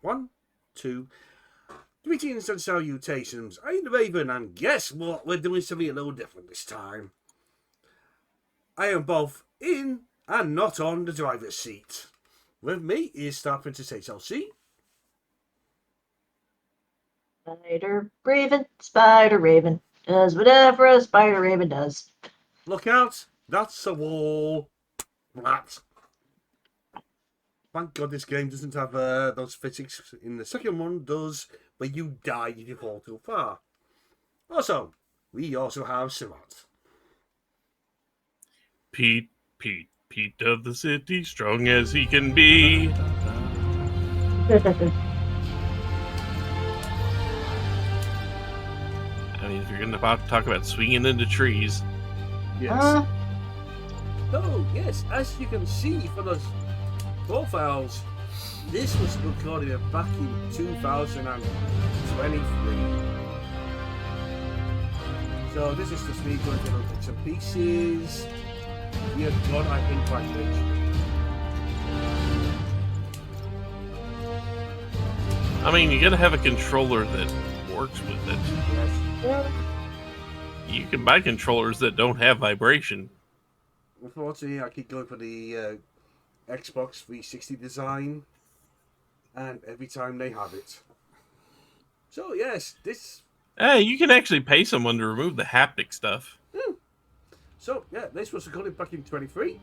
1, 2. Greetings and salutations. I'm the Raven, and guess what? We're doing something a little different this time. I am both in and not on the driver's seat. With me is StarprincessHLC. Spider Raven does whatever a Spider Raven does. Look out, that's a wall. Rat. Thank God this game doesn't have those physics in the second one does, where you die if you fall too far. Also, we also have Surat. Pete of the city, strong as he can be. I mean, if you're about to talk about swinging into trees. Yes. Oh, yes, as you can see from those profiles, this was recorded back in 2023. So this is just me going through little bits and pieces. Dear God, I think quite rich. I mean, you gotta have a controller that works with it. Yes. You can buy controllers that don't have vibration. Unfortunately, I keep going for the Xbox 360 design, and every time they have it. So yes, this. Hey, you can actually pay someone to remove the haptic stuff. So yeah, this was recorded back in 23.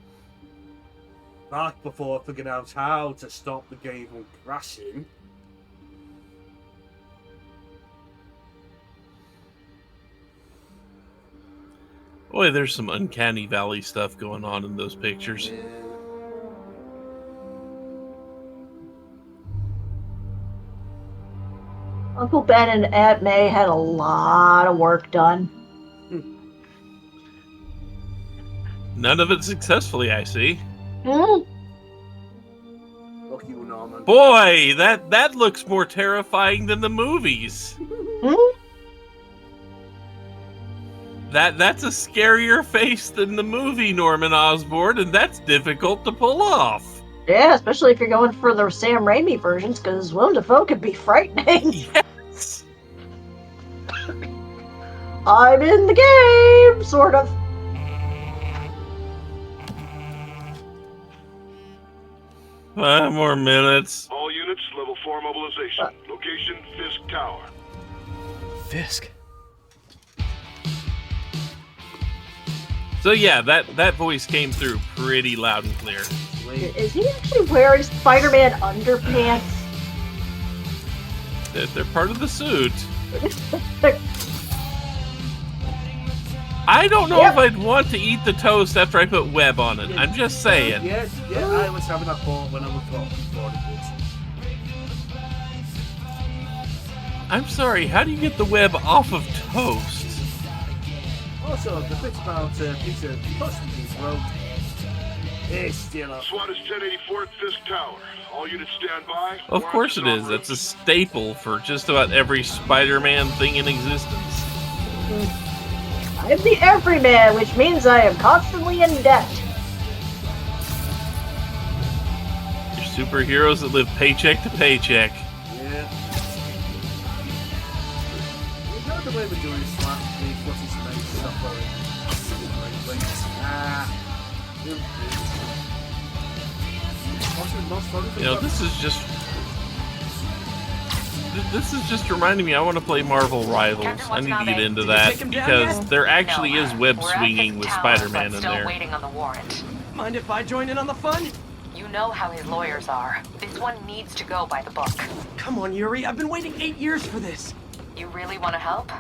Back before I figured out how to stop the game from crashing. Boy, there's some uncanny valley stuff going on in those pictures. Yeah. Uncle Ben and Aunt May had a lot of work done. None of it successfully, I see. Mm. Fuck you, Norman. Boy, that looks more terrifying than the movies. Mm. That's a scarier face than the movie, Norman Osborn, and that's difficult to pull off. Yeah, especially if you're going for the Sam Raimi versions, because Willem Dafoe could be frightening. Yes. I'm in the game, sort of. 5 more minutes. All units, level 4 mobilization. Location, Fisk Tower. Fisk? So yeah, that voice came through pretty loud and clear. Is he actually wearing Spider-Man underpants? They're part of the suit. I don't know if I'd want to eat the toast after I put web on it. I'm just saying. Yes, yeah, I was having that thought when I was recording this. I'm sorry, how do you get the web off of toast? Also, the bit about pizza possibly being broke is still up. SWAT is 1084 Fisk Tower. All units stand by. Of course it is. That's a staple for just about every Spider-Man thing in existence. I'm the everyman, which means I am constantly in debt. You're superheroes that live paycheck to paycheck. Yeah. You know the way we're doing slap me, what's his name, stuff You know, this is just reminding me I want to play Marvel Rivals. I need to get into that because there actually is web swinging with Spider-Man in there. Waiting on the warrant. Mind if I join in on the fun? You know how his lawyers are. This one needs to go by the book. Come on, Yuri. I've been waiting 8 years for this. You really want to help?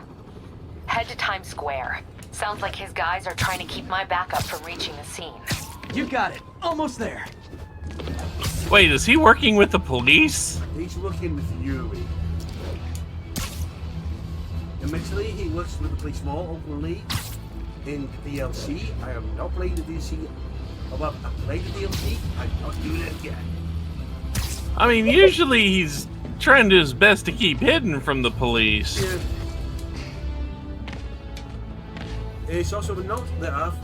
Head to Times Square. Sounds like his guys are trying to keep my backup from reaching the scene. You got it. Almost there. Wait, is he working with the police? He's working with Yuri. Admittedly, he works with the police more openly in the DLC. I have not played the DLC. Well, I played the DLC. I'm not doing it again. I mean, usually he's trying to do his best to keep hidden from the police. Yeah. It's also a note that I've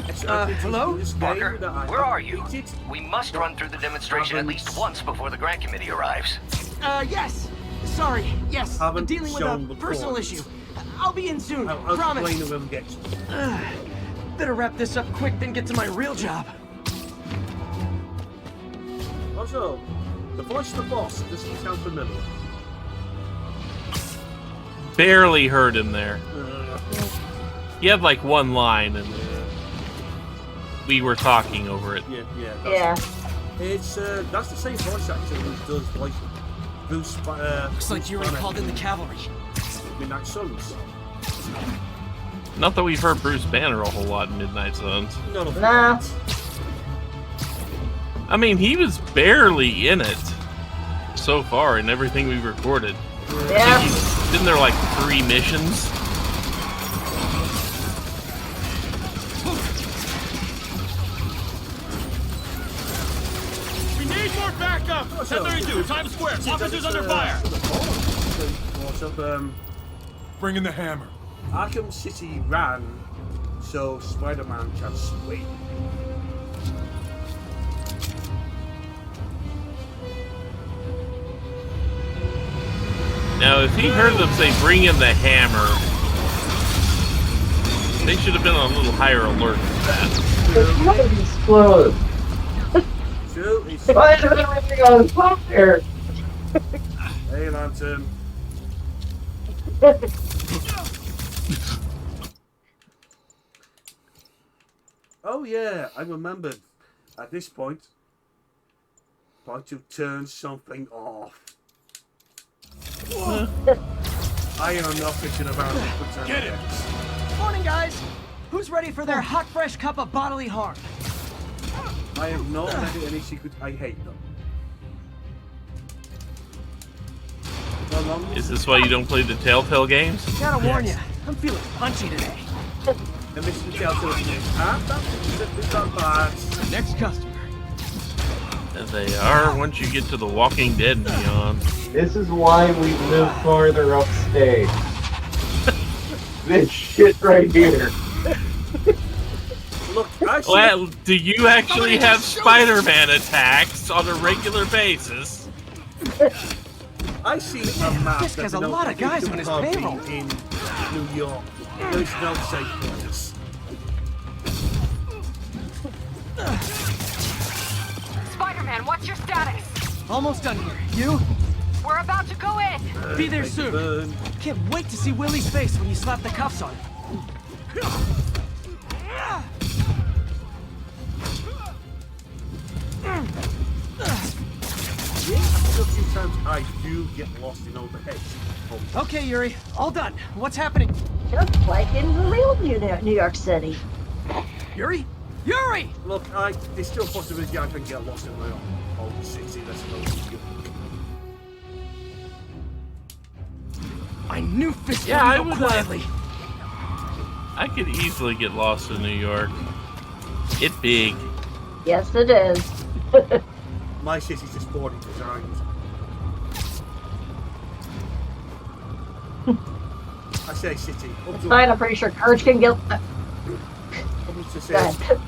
Hello? Parker, where are you? We must run through the demonstration at least once before the grant committee arrives. Yes. Sorry. Yes. I'm Haven't dealing with shown a the personal points. issue. I'll be in soon. I'll Promise. explain when we get to it. Better wrap this up quick than get to my real job. Also, the voice of the boss doesn't sound familiar. Barely heard him there. He had like one line, and we were talking over it. Yeah. It's that's the same voice actor who does voice Bruce. Looks like you already called in the cavalry. Midnight Suns. Not that we've heard Bruce Banner a whole lot in Midnight Suns. None of Nah. that. I mean, he was barely in it so far in everything we recorded. Yeah. Didn't there like 3 missions? We need more backup! 1032, Times Square. Officers under fire! What's up, Bring in the hammer. Arkham City ran so Spider-Man can swing. Now, if he heard them say, "Bring in the hammer," they should have been on a little higher alert for that. It's not explode. True, it's Why is everything on fire? Hey, Lantern. Oh yeah, I remembered. At this point, trying to turn something off. I am not thinking about it. Get it! Morning, guys. Who's ready for their hot, fresh cup of bodily harm? I have not had any secret. I hate them. How long Is this why you don't play the Telltale games? Gotta warn you, I'm feeling punchy today. And Mr. Telltale games? That's not bad. Next customer. As they are once you get to The Walking Dead and beyond. This is why we live farther upstate. This shit right here. Look, I see. Well, do you actually have Spider-Man attacks on a regular basis? I see a map. This guy's a lot of guys on his payroll. In New York, there's no safe place. Spider-Man, what's your status? Almost done here. You? We're about to go in. Be there Make soon. it burn. Can't wait to see Willie's face when you slap the cuffs on him. A few times I do get lost in overhead. Okay, Yuri, all done. What's happening? Just like in the real New York City. Yuri? Yuri! Look, there's still a possibility I can get lost in my own city. That's no. I knew Fisk Yeah, would I go would, quietly. I could easily get lost in New York. It's big. Yes, it is. My city's just poorly designed. I say city. Up to, Fine, I'm pretty sure Courage can get. up to Go say, ahead.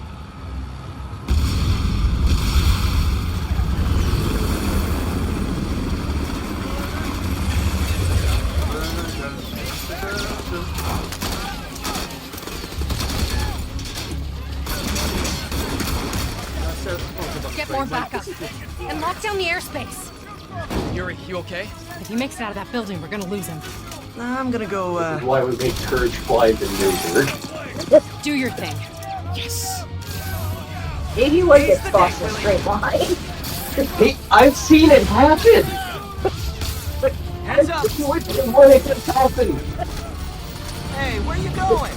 Get more backup. And lock down the airspace. Yuri, you okay? If he makes it out of that building, we're gonna lose him. I'm gonna go, This is why we make Courage fly to Newburgh. Do your thing. Yes! He would get crossed in a straight line. Hey, I've seen it happen! Hands up! Which is when it just happened. Hey, where you going?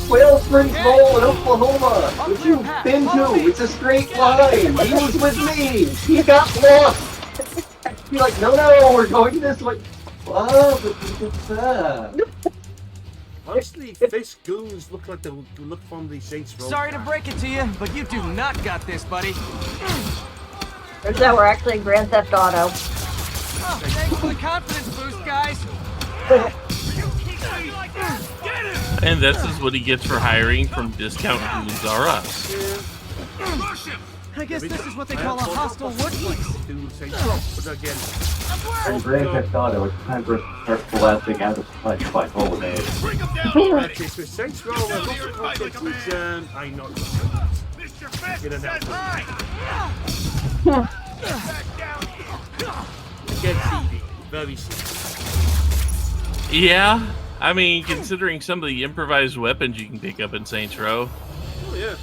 Whale Springs Bowl in Oklahoma, which you've been to. It's a straight line. He was with me. He got lost. You're like, no, we're going this way. Oh, but it's that. honestly, Fisk goons look like they look from the Saints Row. Sorry to break it to you, but you do not got this, buddy. Turns out we're actually in Grand Theft Auto. Oh, thanks for the confidence boost, guys. And this is what he gets for hiring from Discount Foods R Us. I guess this is what they call a hostile workplace. But again, And Grand Theft Auto, it's time for us to start blasting out of touch by holiday. okay, so Saints Row, I'm not get an Again, CD, very CD. Yeah, I mean, considering some of the improvised weapons you can pick up in Saints Row. Oh, yeah.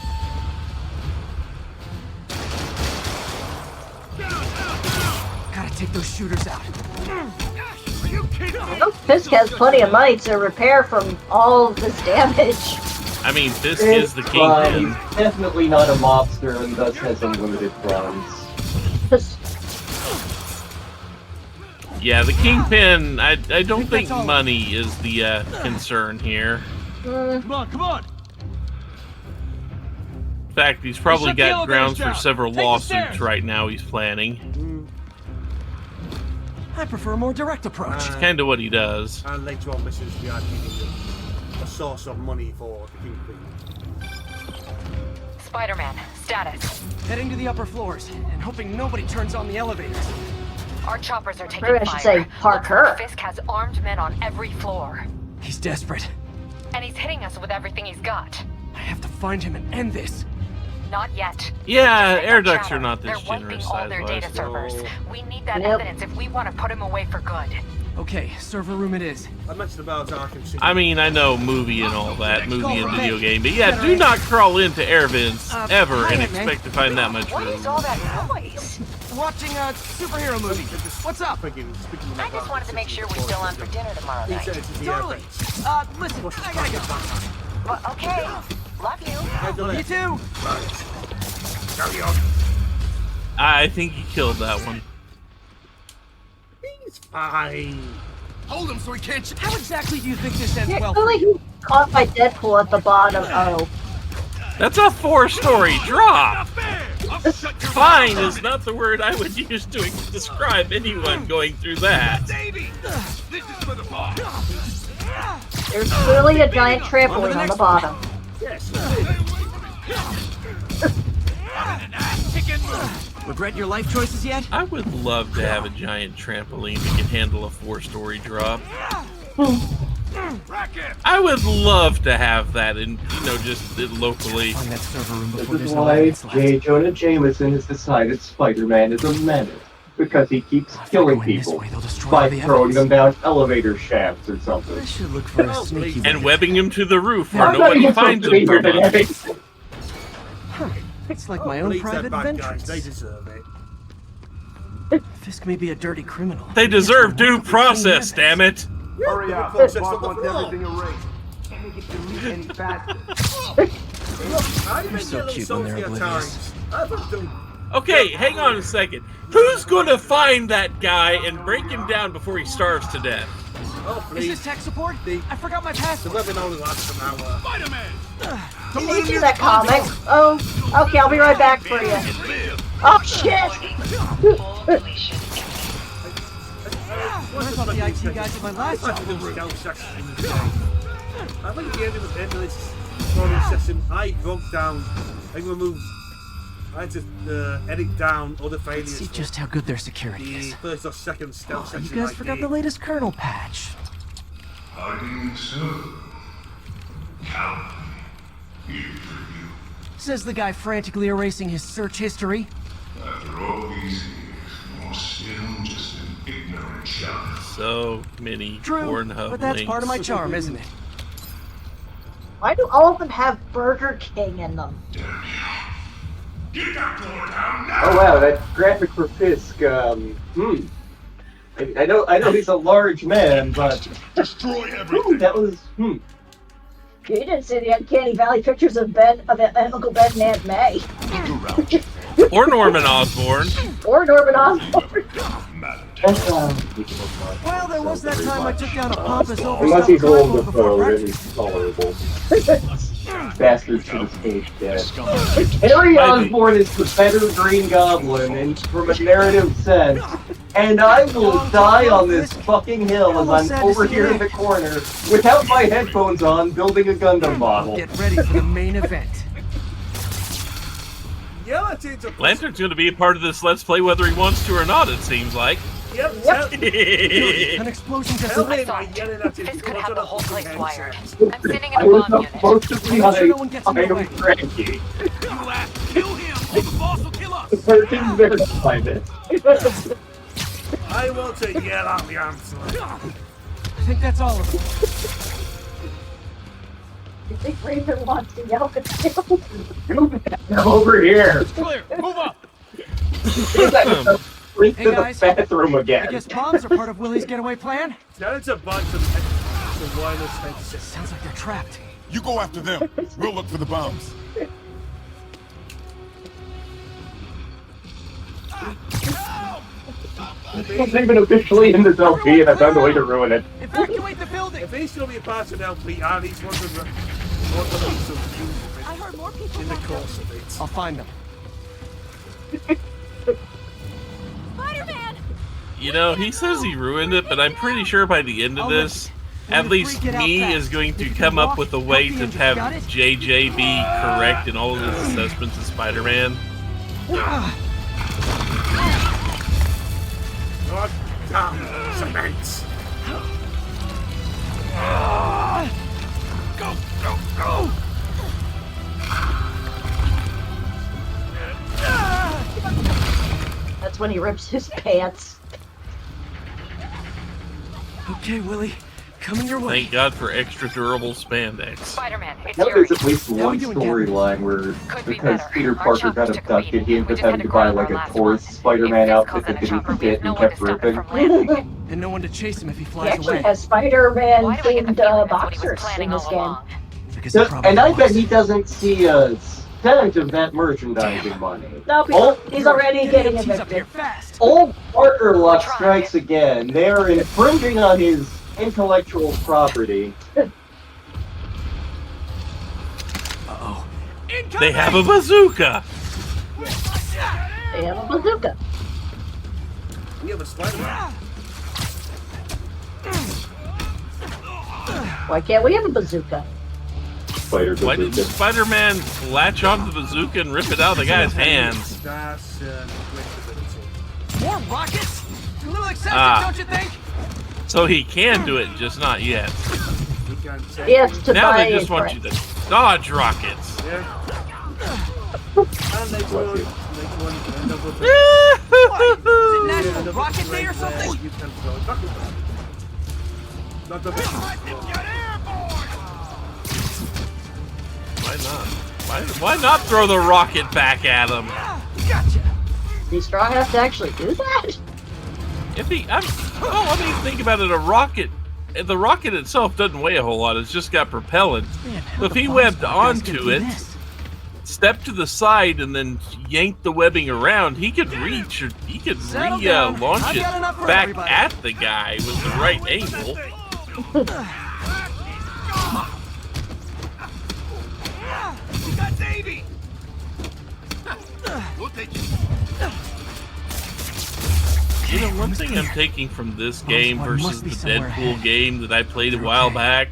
Gotta take those shooters out. I hope Fisk has plenty of money to repair from all of this damage. I mean, Fisk is the kingpin. He's definitely not a mobster and thus has unlimited funds. Yeah, the kingpin, I don't think money is the concern here. Come on, come on. In fact, he's probably Shut the got elevators grounds for down. several Take the lawsuits stairs. right now he's planning. I prefer a more direct approach. It's kind of what he does. And later on, this is the idea of a source of money for the Kingpin. Spider-Man, status. Heading to the upper floors and hoping nobody turns on the elevators. Our choppers are taking Maybe I fire. should say park Looks her. like Fisk has armed men on every floor. He's desperate. And he's hitting us with everything he's got. I have to find him and end this. Not yet. Yeah, Just air take out ducts Shadow. are not this They're wiping generous all their data size-wise. servers. We need that Yep. evidence if we want to put him away for good. Okay, server room it is. I mentioned about Arkham City. I mean, I know movie and all that, movie and video game, but yeah, do not crawl into air vents ever and expect to find that much What is room. all that noise? Watching a superhero movie. What's up? Speaking of I just wanted to make sure we're still on for dinner tomorrow He night. said it's the Totally. airplanes. Listen, I gotta go. Well, okay. Love you. You too. Carry on. I think he killed that one. He's fine. Hold him so he can't. How exactly do you think this ends Yeah, well? clearly he caught by Deadpool at the bottom. Oh. That's a 4-story drop! Fine is not the word I would use to describe anyone going through that. There's clearly a giant trampoline on the bottom. Yes. Regret your life choices yet? I would love to have a giant trampoline that can handle a 4-story drop. I would love to have that in, just locally. On that server room This before is there's no why evidence left. J. Jonah Jameson has decided Spider-Man is a menace. Because he keeps killing going this people way, they'll destroy by all the throwing them evidence. down elevator shafts or something. I should look for a sneaky way. And webbing him to the roof where I'm not nobody even finds supposed to him be for here months. today. It's like my own Police are private bad guys. vengeance. They deserve it. Fisk may be a dirty criminal. They deserve due process, damn it! Hurry up. Process Bob from the wants floor. everything erased. Can't make it delete any faster. I'm so cute when they're oblivious. Okay, hang on a second. Who's gonna find that guy and break him down before he starves to death? Oh, Is please. this tech support? I forgot my The password. weapon only lasts an hour. Did you see that comic? Oh, okay, I'll be right back for you. Oh, shit! I thought the IT guys at my last job were rude. I think at the end of this recording session, I broke down, I removed, I had to edit down other Let's failures. see just how good their security The is. first or second stealth Oh, you section. guys forgot the latest kernel patch. How do you so? Count. Says the guy frantically erasing his search history. After all these years, you're still just an ignorant child. So many True, Pornhub but that's links. part of my charm, isn't it? Why do all of them have Burger King in them? Damn you. Get that door down now! Oh wow, that graphic for Fisk, I know he's a large man, but Destroy everything. that was, You didn't see the Uncanny Valley pictures of Uncle Ben and Aunt May. Or Norman Osborn. Or Norman Osborn. that's, Well, there was that time I took down a pompous unless overstuffed he's old cardboard before before, then breakfast. he's tolerable. Bastard should have staged death. Harry I think- Osborn is the better Green Goblin, and from a narrative sense, And I will die on this fucking hill as I'm over here in the corner without my headphones on, building a Gundam model. Get ready for the main event. Yeah, it's a Lantern's going to be a part of this Let's Play whether he wants to or not, it seems like. Yep. An explosion just Tell I him thought yelling at him this could because have of the whole place fucking wired. headset. I'm sending in I a was bomb unit. supposed to be Make sure no one gets in I the way. am cranky. You last kill him, or the boss will kill us. The person verified it. I want to yell at the answer. I think that's all of them. You think Raven wants to yell at you? I'm over here. Clear, move up. Freak Hey, to the guys. bathroom I again. guess bombs are part of Willie's getaway plan? Tell him to buy some wireless headsets. Sounds like they're trapped. You go after them. We'll look for the bombs. It's even officially in this LP and I found a way to ruin it. Evacuate the building! If he's going to be a part of LP and he's one of the some I heard more people in the back course of it. I'll find them. Spider-Man! You know, he says he ruined it, but I'm pretty sure by the end of this, at least me is going to come up with a way to have JJ be correct in all of his assessments of Spider-Man. God damn cement! Go, go, go. That's when he rips his pants. Okay, Willie. Coming your way. Thank God for extra durable spandex. Spider-Man, it's Now Yuri. there's at least one storyline where, Could be because better. Peter Our Parker chopper got took a abducted, beating. he ended We up just had having to to buy ground like our a last Taurus one. Spider-Man If this outfit calls that in a didn't chopper, we have fit no and one to kept stop it ripping. from landing. And no one to chase him if he He flies actually away. has Spider-Man Why do I get the themed feeling that's what he was boxers planning in this all game. along? Because he probably And I bet was. he doesn't see a cent of that merchandising money. No, Oh, he's already getting He's up here evicted. fast. Old Parker luck We're trying. strikes again. They are infringing on his intellectual property. Uh-oh. They have a bazooka! They have a bazooka. We have a Spider-Man. Why can't we have a bazooka? Spider Why didn't bazooka. Spider-Man latch onto the bazooka and rip it out of the guy's hands? That's flexibility. More rockets? A little excessive, Ah. don't you think? So he can do it, just not yet. We can say He has to Now buy they just it, want right? you to dodge rockets. Yeah. And next one end up with What? Is it yeah, National another Rocket Day or thread where something? You can throw it back. Not the best. Why not? Why not throw the rocket back at him? Gotcha. Does Straw have to actually do that? If he, I mean, think about it. The rocket itself doesn't weigh a whole lot. It's just got propellant. Man, So if he webbed onto it, stepped to the side, and then yanked the webbing around, he could reach, or he could Settle down. launch I've it got enough for back everybody. at the guy with the right angle. We got Davey. We'll take you. You know, one thing I'm taking from this game One must versus be the somewhere Deadpool ahead. game that I played a while back,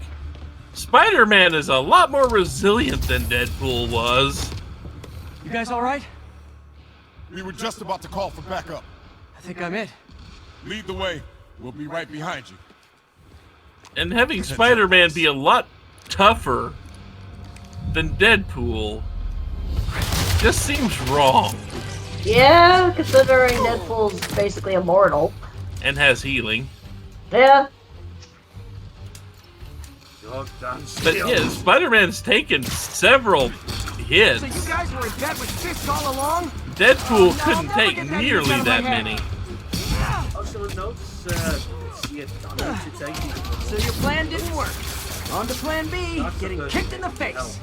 Spider-Man is a lot more resilient than Deadpool was. You guys all right? We were just about to call for backup. I think I'm it. Lead the way. We'll be right behind you. And having Spider-Man be a lot tougher than Deadpool just seems wrong. Yeah, considering Deadpool's basically immortal. And has healing. Yeah. Goddamn But yeah, Spider-Man's taken several hits. So you guys were in bed with fists all along? Deadpool I'll couldn't never take get that nearly news out of my that head. many. Also notes, see a damage to take it. So your plan didn't work. On to plan B, That's getting the- kicked in the face.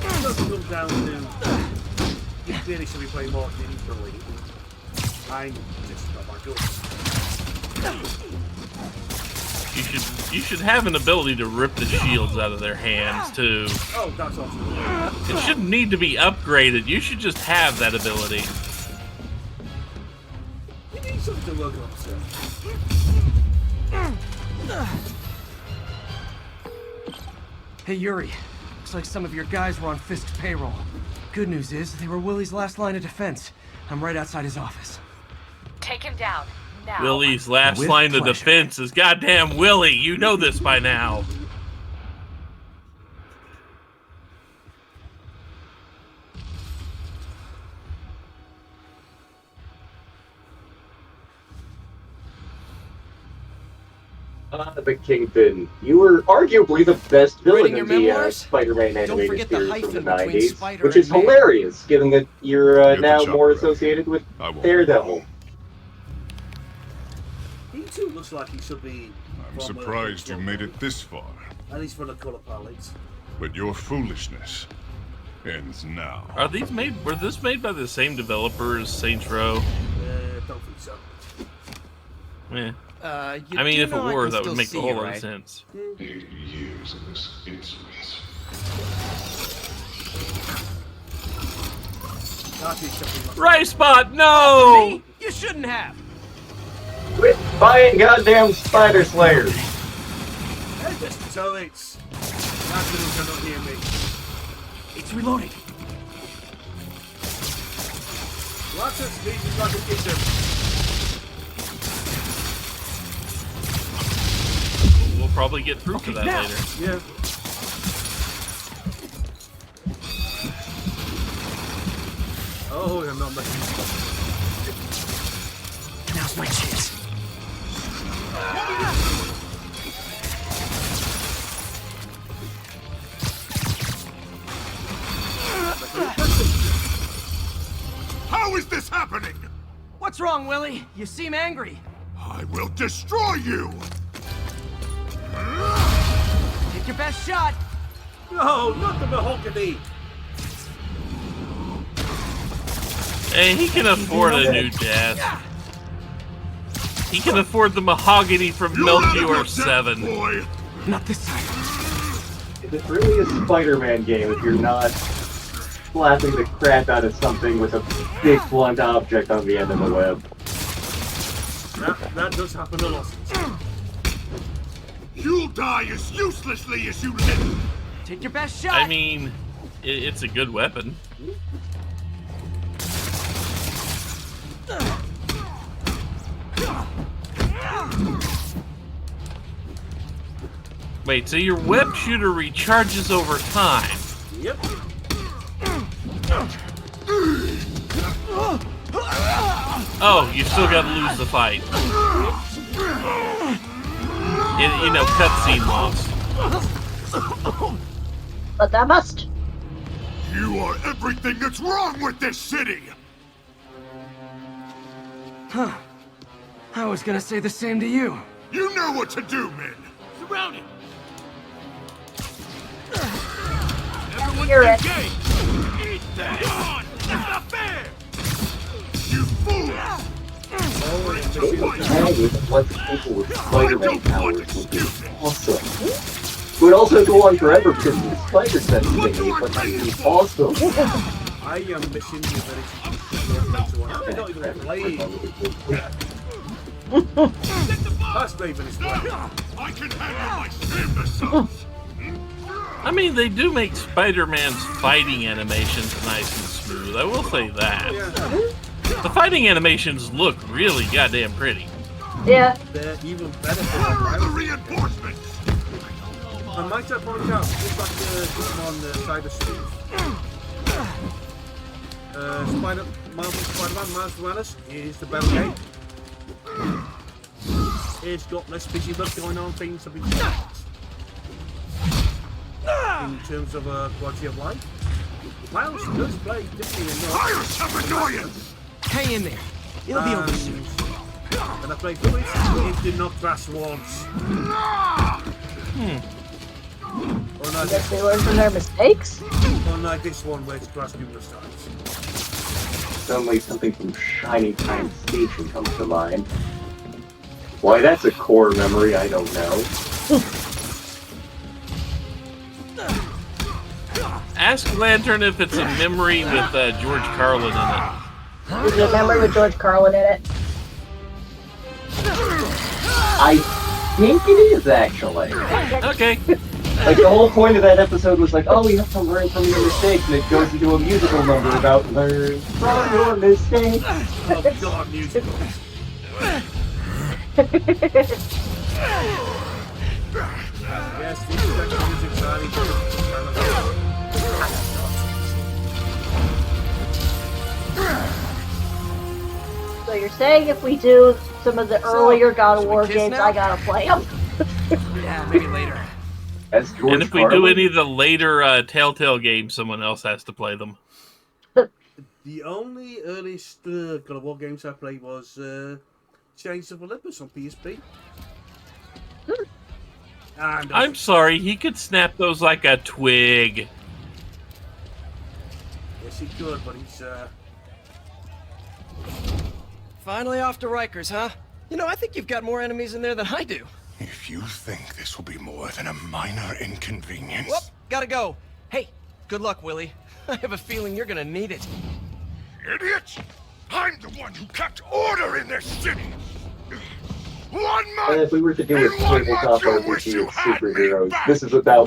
It doesn't come down to you really should be playing more digitally. I'm just not my good. You should have an ability to rip the shields out of their hands too. Oh, that's awesome. It shouldn't need to be upgraded. You should just have that ability. need something to work on, sir. Hey, Yuri. Looks like some of your guys were on Fisk's payroll. Good news is, they were Willie's last line of defense. I'm right outside his office. Take him down, now. Willie's last With line of pleasure. defense is goddamn Willie. You know this by now. The Kingpin. You were arguably the best villain Writing in your the memoirs? Spider-Man Don't animated forget the series from the hyphen between 90s, Spider which is and Man. hilarious, given that you're Get the now chopper more ready. associated with I won't. Daredevil. He too looks like he should be. I'm from, surprised you made it this far, At least for the colour palettes. but your foolishness ends now. Are these made? Were this made by the same developer as Saints Row? Don't think so. Eh. You I mean, do if it know I were, can that still would make a see whole you, lot right? of sense. 8 years of this insolence. That'd be something like Right spot, no! Me? You shouldn't have. Quit buying goddamn Spider Slayers! Hey, Mr. Turrets! Accidents cannot hear me. It's reloading. Lots of speeches like a kitchen. We'll probably get proof of that now. later. Yeah. Oh, I'm not making. Now's my chance. How is this happening? What's wrong, Willie? You seem angry. I will destroy you! Take your best shot. No, not the mahogany. Hey, he can afford a new death. He can afford the mahogany from Melchior 7. Boy! Not this time. Is it really a Spider-Man game if you're not slapping the crap out of something with a big blunt object on the end of the web? That does happen a lot. You'll die as uselessly as you live! Take your best shot. I mean, it's a good weapon. Wait, so your web shooter recharges over time? Yep. Oh, you still gotta lose the fight. You know, cutscene loss. But that must. You are everything that's wrong with this city! I was gonna say the same to you. You know what to do, men! Surround him! Everyone Hear it. engage! Eat that! Come on! That's not fair! You fools! What's people with Spider-Man powers would be awesome. It would also go on forever because of the spider sense thingy, but that would be awesome. I am missing the ability to I don't even play. That's Raven is playing. I can handle my sand missiles! I mean, they do make Spider-Man's fighting animations nice and smooth. I will say that. The fighting animations look really goddamn pretty. Yeah. They're even better Where are than the reinforcements? I might have point out, just like the on the side of Steve. Spider-Man Miles Morales is the bell game. It's got less busy work going on, things have been changed. In terms of quality of life. Miles does play differently enough. Fires of annoyance! Hang in there. It'll be over soon. And I played through it did not crash once. I guess they learn from their mistakes. Unlike this one where it's crashed numerous times. Suddenly something from Shiny Time Station comes to mind. Why, that's a core memory I don't know. Ask Lantern if it's a memory with George Carlin in it. Is it a memory with George Carlin in it? I think it is, actually. Okay. Like, the whole point of that episode was like, oh, we have to learn from your mistakes, and it goes into a musical number about learn from your mistakes. Oh god, musicals. Yes, these are music's highly So you're saying if we do some of the earlier God of War games, now? I gotta play them? Yeah, maybe later. That's George And if we do Carlin. any of the later Telltale games, someone else has to play them. The only earliest God of War games I played was Chains of Olympus on PSP. And I'm sorry, he could snap those like a twig. yes, he could, but he's Finally off to Rikers, huh? You know, I think you've got more enemies in there than I do. If you think this will be more than a minor inconvenience... Whoop, gotta go. Hey, good luck, Willie. I have a feeling you're gonna need it. Idiots! I'm the one who kept order in this city! 1 month! And if we were to do a In 1 tabletop month, you wish RPG you of had me superheroes, back. this is about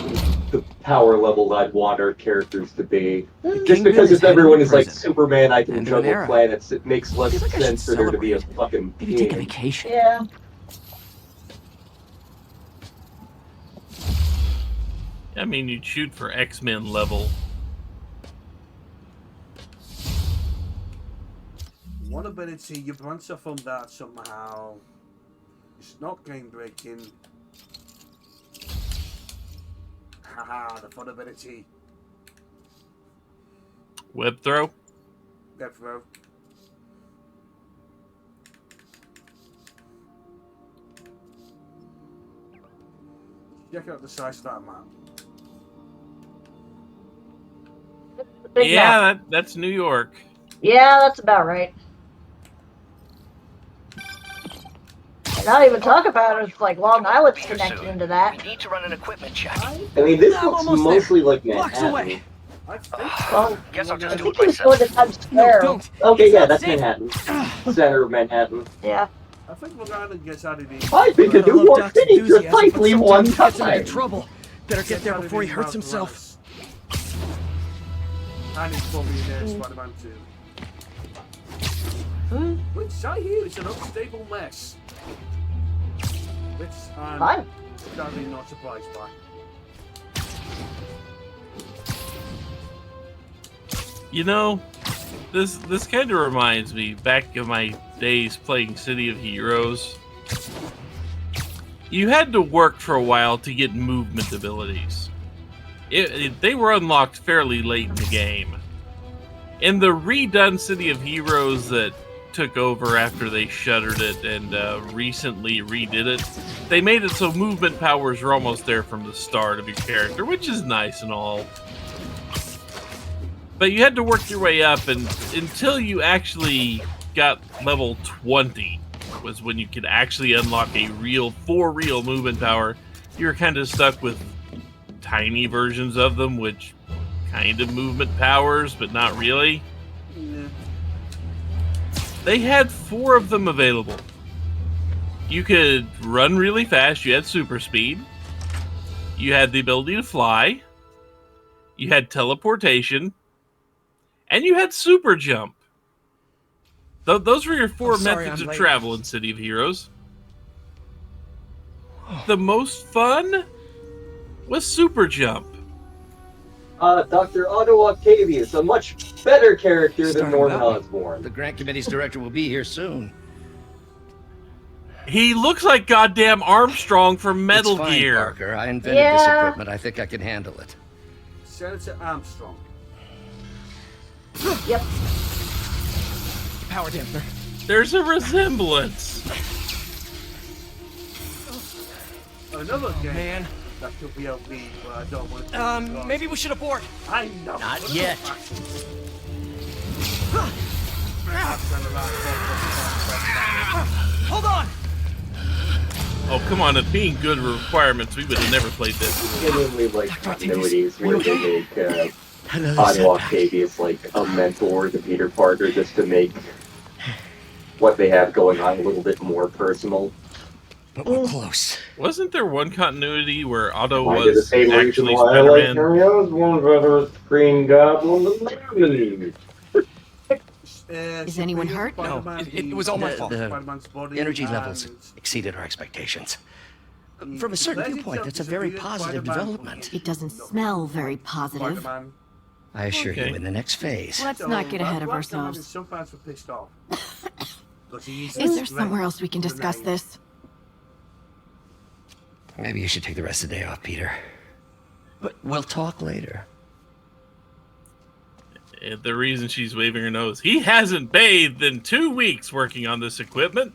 the power level I'd want our characters to be. Just Kingpin because is if everyone is like prison. Superman, I can End of an juggle era. planets, it makes less Feels like I should sense for there to be a celebrate. fucking Maybe take a king. vacation. Yeah. I mean, you'd shoot for X-Men level. one ability. You bounce off on that somehow. It's not game breaking. Haha, the fun ability. Web throw? Death throw. Check out the size of that map. Big Yeah, map. that's New York. Yeah, that's about right. Not even talk about it, it's like Long Island's Be here connected soon. into that. We need to run an equipment check. I mean, this I'm looks almost there. mostly like Blocks Manhattan. away. I think Well, Guess I'll I just do think it he was going to myself. Times Square. No, don't. Okay, It's yeah, not that's safe. Manhattan. Center of Manhattan. Yeah. I think Long Island gets added in. I've been to I New love York Doc's City enthusiasm, precisely but one sometimes he gets him time. into trouble. Better get there Added before he in hurts Mount himself. Morales. And it's probably in Spider-Man 2. Which I hear is an unstable mess. Which I'm Fine. sadly not surprised by. You know, this kind of reminds me back of my days playing City of Heroes. You had to work for a while to get movement abilities. They were unlocked fairly late in the game. In the redone City of Heroes that took over after they shuttered it and recently redid it, they made it so movement powers are almost there from the start of your character, which is nice and all. But you had to work your way up, and until you actually got level 20 was when you could actually unlock a for real movement power. You were kind of stuck with tiny versions of them, which kind of movement powers, but not really. Yeah. They had 4 of them available. You could run really fast, you had super speed, you had the ability to fly, you had teleportation, and you had super jump. Those were your 4 sorry, methods I'm of late. travel in City of Heroes. The most fun was super jump. Dr. Otto Octavius, a much better character than Starting Norman about me. Osborn. The grant committee's director will be here soon. He looks like goddamn Armstrong from Metal It's fine, Gear. Parker. I invented this Yeah. equipment. I think I can handle it. Senator Armstrong. Yep. Power dampener. There's a resemblance. Another game Man. that could be OP, but I don't want to. Maybe we should abort. I know. Not yet. Hold on. Oh, come on. If being good were requirements, we would have never played this. Genuinely, like, continuities where they make Another Otto setback. Octavius like a mentor to Peter Parker just to make what they have going on a little bit more personal. but we're close. Wasn't there one continuity where Otto Why did the was same reason actually why I like Spider-Man? Mario's one brother Green Goblin the Is anyone hurt? No, it was all my fault. The energy levels exceeded our expectations. From a certain viewpoint, that's a very positive development. It doesn't smell very positive. I assure you, in the next phase. Let's not get ahead of ourselves. Some fans were pissed off. Is there somewhere else we can discuss this? Maybe you should take the rest of the day off, Peter. But we'll talk later. The reason she's waving her nose. He hasn't bathed in 2 weeks working on this equipment.